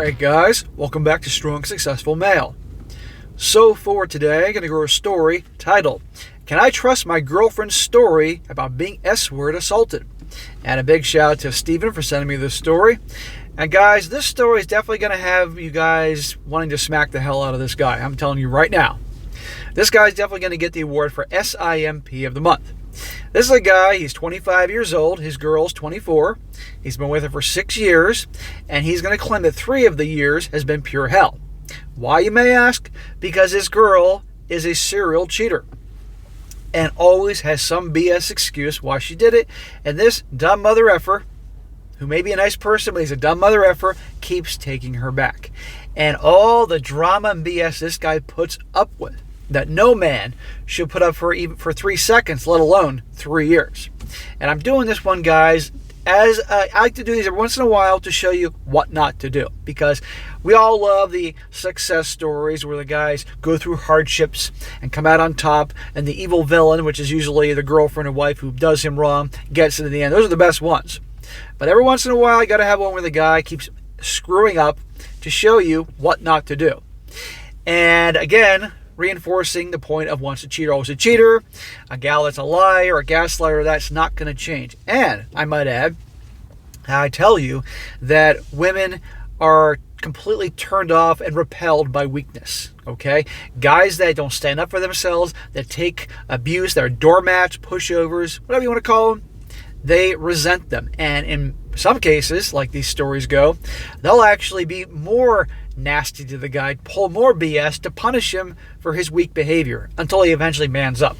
Alright guys, welcome back to Strong Successful Male. So for today, I'm going to go over a story titled, Can I Trust My Girlfriend's Story About Being S-Word Assaulted? And a big shout out to Steven for sending me this story. And guys, this story is definitely going to have you guys wanting to smack the hell out of this guy. I'm telling you right now. This guy's definitely going to get the award for SIMP of the month. This is a guy, he's 25 years old, his girl's 24, he's been with her for 6 years, and he's going to claim that 3 of the years has been pure hell. Why, you may ask? Because his girl is a serial cheater and always has some BS excuse why she did it, and this dumb mother effer, who may be a nice person, but he's a dumb mother effer, keeps taking her back. And all the drama and BS this guy puts up with, that no man should put up for even for 3 seconds, let alone 3 years. And I'm doing this one, guys, as I like to do these every once in a while to show you what not to do. Because we all love the success stories where the guys go through hardships and come out on top, and the evil villain, which is usually the girlfriend or wife who does him wrong, gets it in the end. Those are the best ones. But every once in a while, you got to have one where the guy keeps screwing up to show you what not to do. And again, reinforcing the point of once a cheater, always a cheater. A gal that's a liar, a gaslighter, that's not going to change. And I might add, I tell you that women are completely turned off and repelled by weakness. Okay? Guys that don't stand up for themselves, that take abuse, that are doormats, pushovers, whatever you want to call them, they resent them. And in some cases, like these stories go, they'll actually be more nasty to the guy, pull more BS to punish him for his weak behavior until he eventually mans up,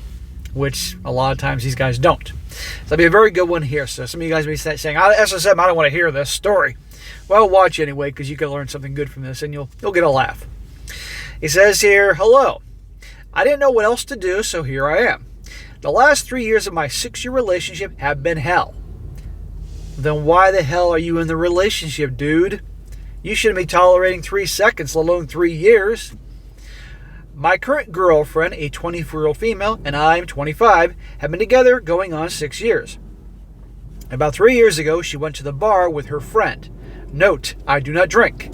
which a lot of times these guys don't. So that'll be a very good one here. So some of you guys may be saying, SSM, I don't want to hear this story. Well, watch anyway, because you can learn something good from this and you'll get a laugh. He says here, hello. I didn't know what else to do, so here I am. The last 3 years of my 6-year relationship have been hell. Then why the hell are you in the relationship, dude? You shouldn't be tolerating 3 seconds, let alone 3 years. My current girlfriend, a 24-year-old female, and I'm 25, have been together going on 6 years. About 3 years ago, she went to the bar with her friend. Note, I do not drink.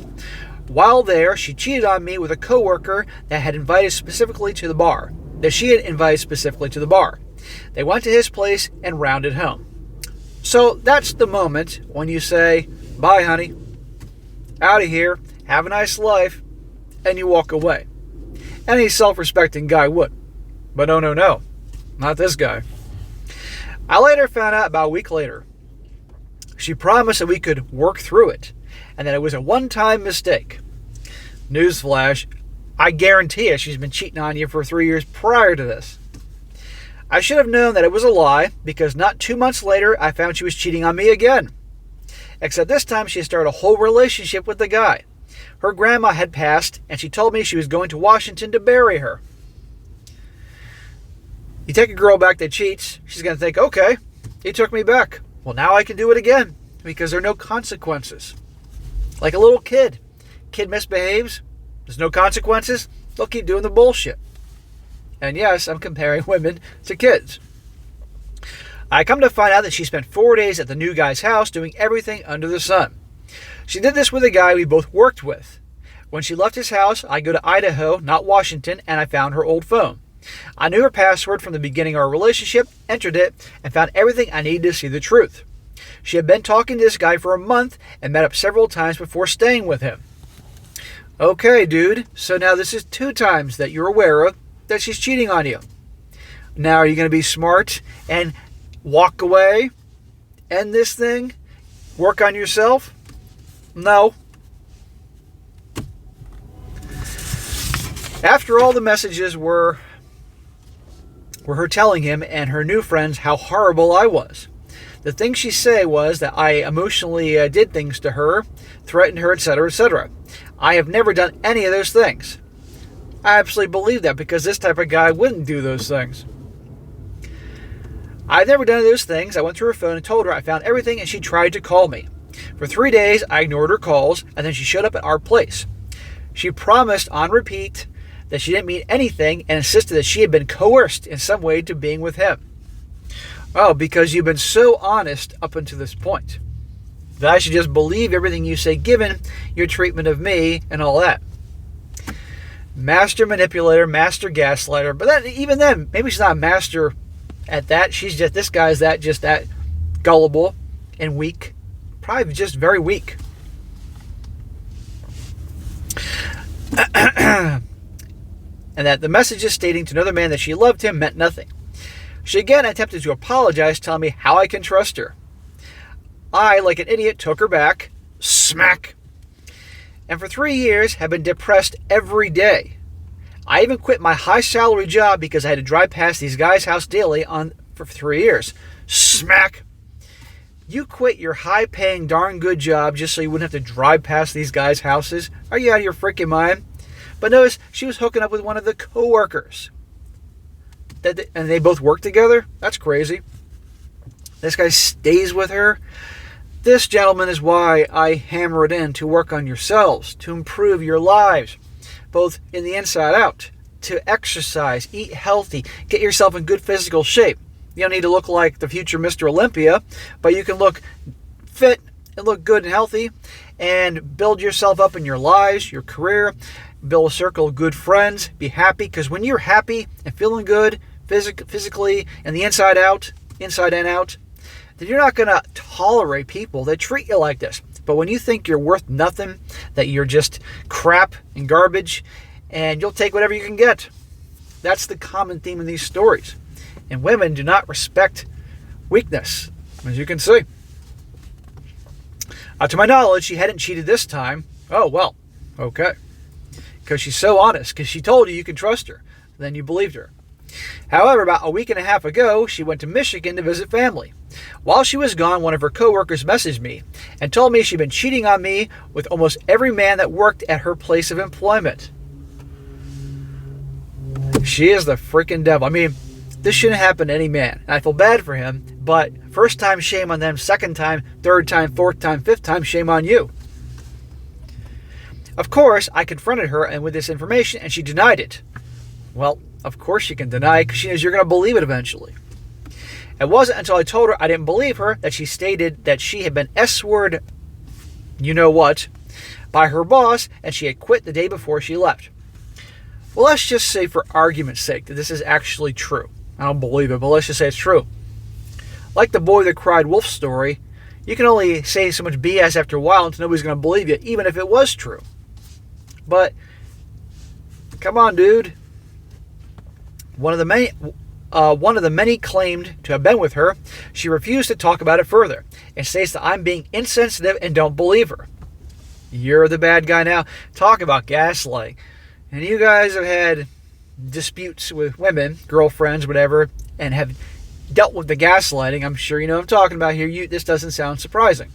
While there, she cheated on me with a coworker that had invited specifically to the bar. She had invited specifically to the bar. They went to his place and rounded home. So that's the moment when you say, bye, honey. Out of here, have a nice life, and you walk away. Any self-respecting guy would. But no, not this guy. I later found out about a week later. She promised that we could work through it, and that it was a one-time mistake. Newsflash, I guarantee you she's been cheating on you for 3 years prior to this. I should have known that it was a lie, because not 2 months later, I found she was cheating on me again. Except this time she started a whole relationship with the guy. Her grandma had passed, and she told me she was going to Washington to bury her. You take a girl back that cheats, she's going to think, okay, he took me back. Well, now I can do it again, because there are no consequences. Like a little kid. Kid misbehaves, there's no consequences, they'll keep doing the bullshit. And yes, I'm comparing women to kids. I come to find out that she spent 4 days at the new guy's house doing everything under the sun. She did this with a guy we both worked with. When she left his house, I go to Idaho, not Washington, and I found her old phone. I knew her password from the beginning of our relationship, entered it, and found everything I needed to see the truth. She had been talking to this guy for a month and met up several times before staying with him. Okay, dude, so now this is 2 times that you're aware of that she's cheating on you. Now, are you going to be smart and walk away, end this thing, work on yourself? No. After all the messages were her telling him and her new friends how horrible I was. The thing she said was that I emotionally did things to her, threatened her, etc., etc. I have never done any of those things. I absolutely believe that, because this type of guy wouldn't do those things. I've never done those things. I went through her phone and told her I found everything, and she tried to call me. For 3 days, I ignored her calls, and then she showed up at our place. She promised on repeat that she didn't mean anything and insisted that she had been coerced in some way to being with him. Oh, because you've been so honest up until this point. that I should just believe everything you say given your treatment of me and all that. Master manipulator, master gaslighter. But then, even then, maybe she's not a master at that. She's just, this guy's just that gullible and weak. Probably just very weak. And that the messages stating to another man that she loved him meant nothing. She again attempted to apologize, telling me how I can trust her. I, like an idiot, took her back. Smack. And for 3 years have been depressed every day. I even quit my high salary job because I had to drive past these guys' house daily for 3 years. Smack. You quit your high-paying, darn good job just so you wouldn't have to drive past these guys' houses? Are you out of your freaking mind? But notice, she was hooking up with one of the co-workers. And they both work together? That's crazy. This guy stays with her. This, gentlemen, is why I hammer it in to work on yourselves, to improve your lives, both in the inside out, to exercise, eat healthy, get yourself in good physical shape. You don't need to look like the future Mr. Olympia, but you can look fit and look good and healthy and build yourself up in your lives, your career, build a circle of good friends, be happy, because when you're happy and feeling good physically and the inside and out, then you're not going to tolerate people that treat you like this. But when you think you're worth nothing, that you're just crap and garbage, and you'll take whatever you can get. That's the common theme in these stories. And women do not respect weakness, as you can see. To my knowledge, she hadn't cheated this time. Oh, well, okay. Because she's so honest, because she told you can trust her. Then you believed her. However, about a week and a half ago, she went to Michigan to visit family. While she was gone, one of her coworkers messaged me and told me she'd been cheating on me with almost every man that worked at her place of employment. She is the freaking devil. I mean, this shouldn't happen to any man. I feel bad for him, but first time, shame on them. Second time, third time, fourth time, fifth time, shame on you. Of course, I confronted her and with this information, and she denied it. Well, of course she can deny it because she knows you're going to believe it eventually. It wasn't until I told her I didn't believe her that she stated that she had been S-word, you know what, by her boss, and she had quit the day before she left. Well, let's just say for argument's sake that this is actually true. I don't believe it, but let's just say it's true. Like the boy that cried wolf story, you can only say so much BS after a while until nobody's going to believe you, even if it was true. But, come on, dude. One of the many claimed to have been with her. She refused to talk about it further and states that I'm being insensitive and don't believe her. You're the bad guy now. Talk about gaslighting. And you guys have had disputes with women, girlfriends, whatever, and have dealt with the gaslighting. I'm sure you know what I'm talking about here. This doesn't sound surprising.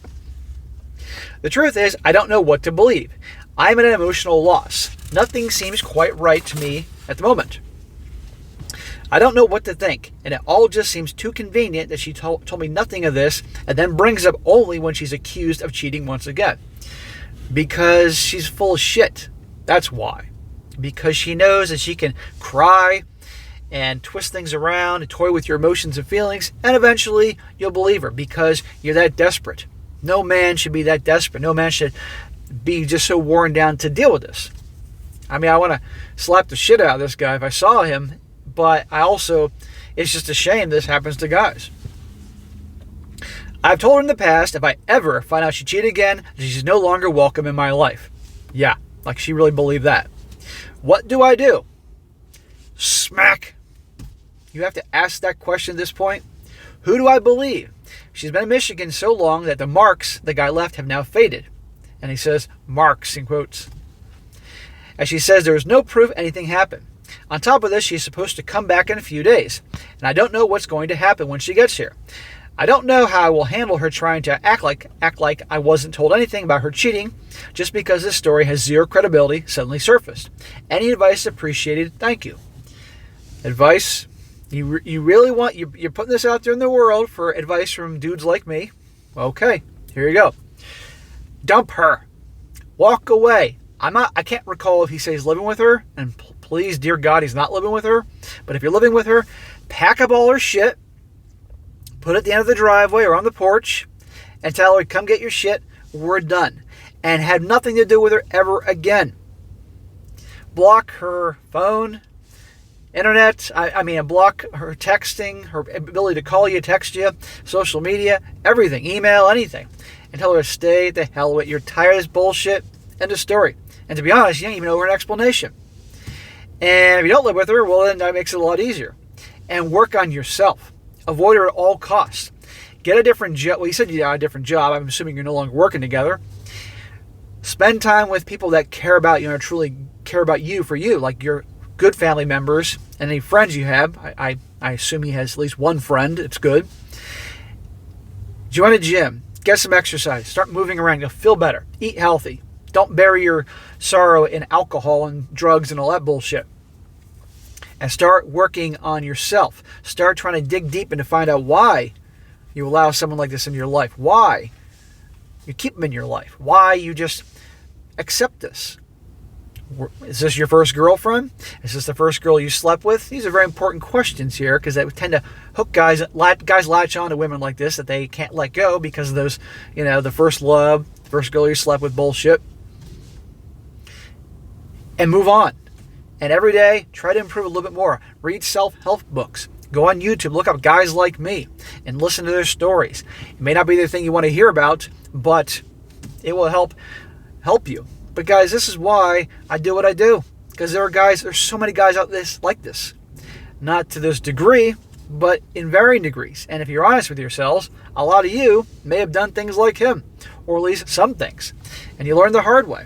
The truth is, I don't know what to believe. I'm at an emotional loss. Nothing seems quite right to me at the moment. I don't know what to think, and it all just seems too convenient that she told me nothing of this and then brings up only when she's accused of cheating once again. Because she's full of shit. That's why. Because she knows that she can cry and twist things around and toy with your emotions and feelings, and eventually you'll believe her because you're that desperate. No man should be that desperate. No man should be just so worn down to deal with this. I mean, I want to slap the shit out of this guy if I saw him, but it's just a shame this happens to guys. I've told her in the past, if I ever find out she cheated again, she's no longer welcome in my life. Yeah, like she really believed that. What do I do? Smack. You have to ask that question at this point. Who do I believe? She's been in Michigan so long that the marks the guy left have now faded. And he says, marks, in quotes. As she says, there is no proof anything happened. On top of this, she's supposed to come back in a few days. And I don't know what's going to happen when she gets here. I don't know how I will handle her trying to act like I wasn't told anything about her cheating just because this story has zero credibility suddenly surfaced. Any advice appreciated? Thank you. Advice? You really want... You're putting this out there in the world for advice from dudes like me? Okay, here you go. Dump her. Walk away. I can't recall if he says living with her, and please, dear God, he's not living with her. But if you're living with her, pack up all her shit, put it at the end of the driveway or on the porch, and tell her, come get your shit, we're done. And have nothing to do with her ever again. Block her phone, internet, block her texting, her ability to call you, text you, social media, everything, email, anything. And tell her to stay the hell with it. You're tired of this bullshit. End of story. And to be honest, you don't even owe her an explanation. And if you don't live with her, well, then that makes it a lot easier. And work on yourself. Avoid her at all costs. Get a different job. Well, you said you had a different job. I'm assuming you're no longer working together. Spend time with people that care about you and truly care about you for you, like your good family members and any friends you have. I assume he has at least one friend. It's good. Join a gym. Get some exercise. Start moving around. You'll feel better. Eat healthy. Don't bury your sorrow in alcohol and drugs and all that bullshit. And start working on yourself. Start trying to dig deep and to find out why you allow someone like this in your life. Why you keep them in your life. Why you just accept this. Is this your first girlfriend? Is this the first girl you slept with? These are very important questions here because they tend to hook guys. Guys latch on to women like this that they can't let go because of those, the first love, first girl you slept with bullshit. And move on. And every day, try to improve a little bit more. Read self-help books. Go on YouTube, look up guys like me, and listen to their stories. It may not be the thing you want to hear about, but it will help you. But guys, this is why I do what I do. Because there's so many guys out there like this. Not to this degree, but in varying degrees. And if you're honest with yourselves, a lot of you may have done things like him, or at least some things. And you learn the hard way.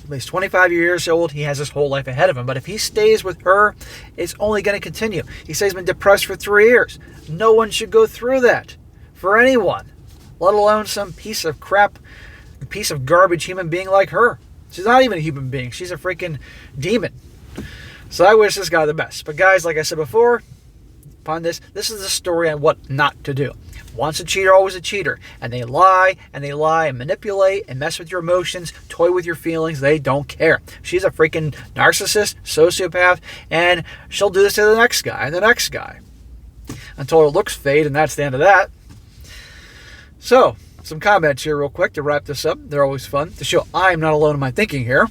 He's 25 years old. He has his whole life ahead of him. But if he stays with her, it's only going to continue. He says he's been depressed for 3 years. No one should go through that for anyone, let alone some piece of crap, piece of garbage human being like her. She's not even a human being. She's a freaking demon. So I wish this guy the best. But guys, like I said before, upon this is the story on what not to do. Once a cheater, always a cheater. And they lie and manipulate and mess with your emotions, toy with your feelings. They don't care. She's a freaking narcissist, sociopath, and she'll do this to the next guy, until her looks fade, and that's the end of that. So, some comments here real quick to wrap this up. They're always fun to show I am not alone in my thinking here.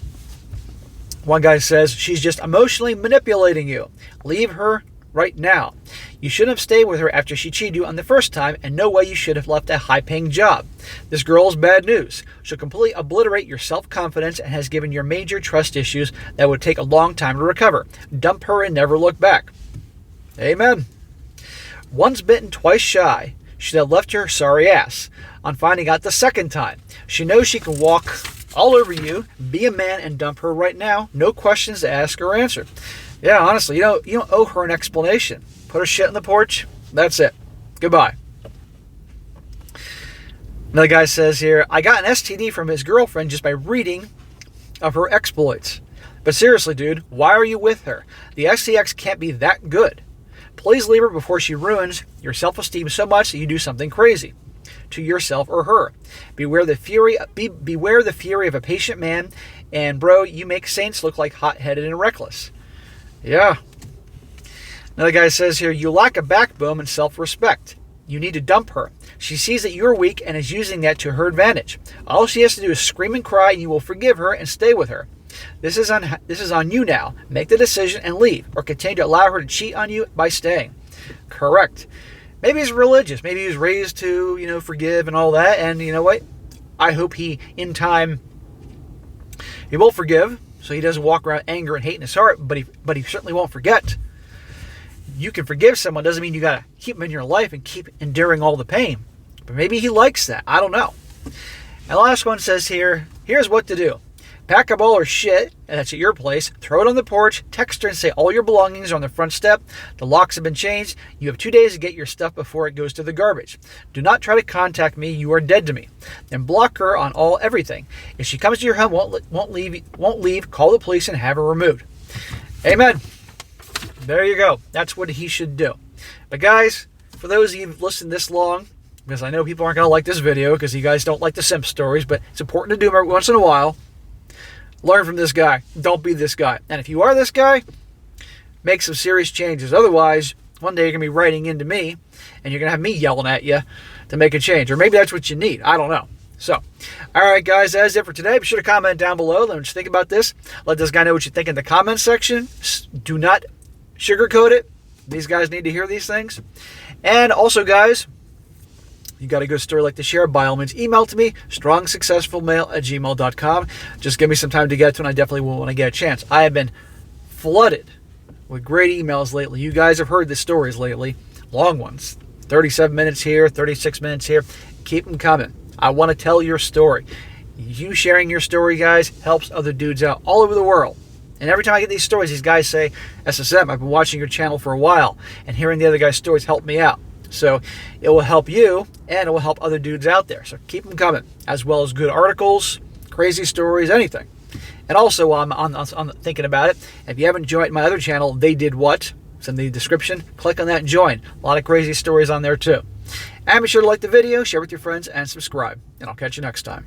One guy says, she's just emotionally manipulating you. Leave her right now. You shouldn't have stayed with her after she cheated you on the first time, and no way you should have left a high-paying job. This girl is bad news. She'll completely obliterate your self-confidence and has given you major trust issues that would take a long time to recover. Dump her and never look back. Amen. Once bitten, twice shy. Should have left your sorry ass on finding out the second time. She knows she can walk all over you. Be a man and dump her right now. No questions to ask or answer. Yeah, honestly, you don't owe her an explanation. Put her shit on the porch. That's it. Goodbye. Another guy says here, I got an STD from his girlfriend just by reading of her exploits. But seriously, dude, why are you with her? The STX can't be that good. Please leave her before she ruins your self-esteem so much that you do something crazy to yourself or her. Beware the fury of a patient man, and bro, you make saints look like hot-headed and reckless. Yeah. Another guy says here, you lack a backbone and self-respect. You need to dump her. She sees that you're weak and is using that to her advantage. All she has to do is scream and cry, and you will forgive her and stay with her. This is on you now. Make the decision and leave, or continue to allow her to cheat on you by staying. Correct. Maybe he's religious. Maybe he was raised to, forgive and all that. And you know what? I hope he, in time, he will forgive, so he doesn't walk around anger and hate in his heart. But he certainly won't forget. You can forgive someone doesn't mean you got to keep them in your life and keep enduring all the pain. But maybe he likes that. I don't know. And the last one says here, here's what to do. Pack up all her shit, and that's at your place. Throw it on the porch. Text her and say all your belongings are on the front step. The locks have been changed. You have 2 days to get your stuff before it goes to the garbage. Do not try to contact me. You are dead to me. Then block her on everything. If she comes to your home, won't leave. Call the police and have her removed. Amen. There you go. That's what he should do. But guys, for those of you who've listened this long, because I know people aren't going to like this video because you guys don't like the simp stories, but it's important to do them every once in a while. Learn from this guy. Don't be this guy. And if you are this guy, make some serious changes. Otherwise, one day you're going to be writing into me and you're going to have me yelling at you to make a change. Or maybe that's what you need. I don't know. So, all right, guys, that's it for today. Be sure to comment down below. Let me know what you think about this. Let this guy know what you think in the comment section. Do not sugarcoat it. These guys need to hear these things. And also, guys, you got a good story like to share, by all means, email to me, strongsuccessfulmale@gmail.com. Just give me some time to get to it, and I definitely will when I get a chance. I have been flooded with great emails lately. You guys have heard the stories lately, long ones, 37 minutes here, 36 minutes here. Keep them coming. I want to tell your story. You sharing your story, guys, helps other dudes out all over the world. And every time I get these stories, these guys say, SSM, I've been watching your channel for a while, and hearing the other guys' stories helped me out. So it will help you, and it will help other dudes out there. So keep them coming, as well as good articles, crazy stories, anything. And also, I'm thinking about it. If you haven't joined my other channel, They Did What? It's in the description. Click on that and join. A lot of crazy stories on there, too. And be sure to like the video, share with your friends, and subscribe. And I'll catch you next time.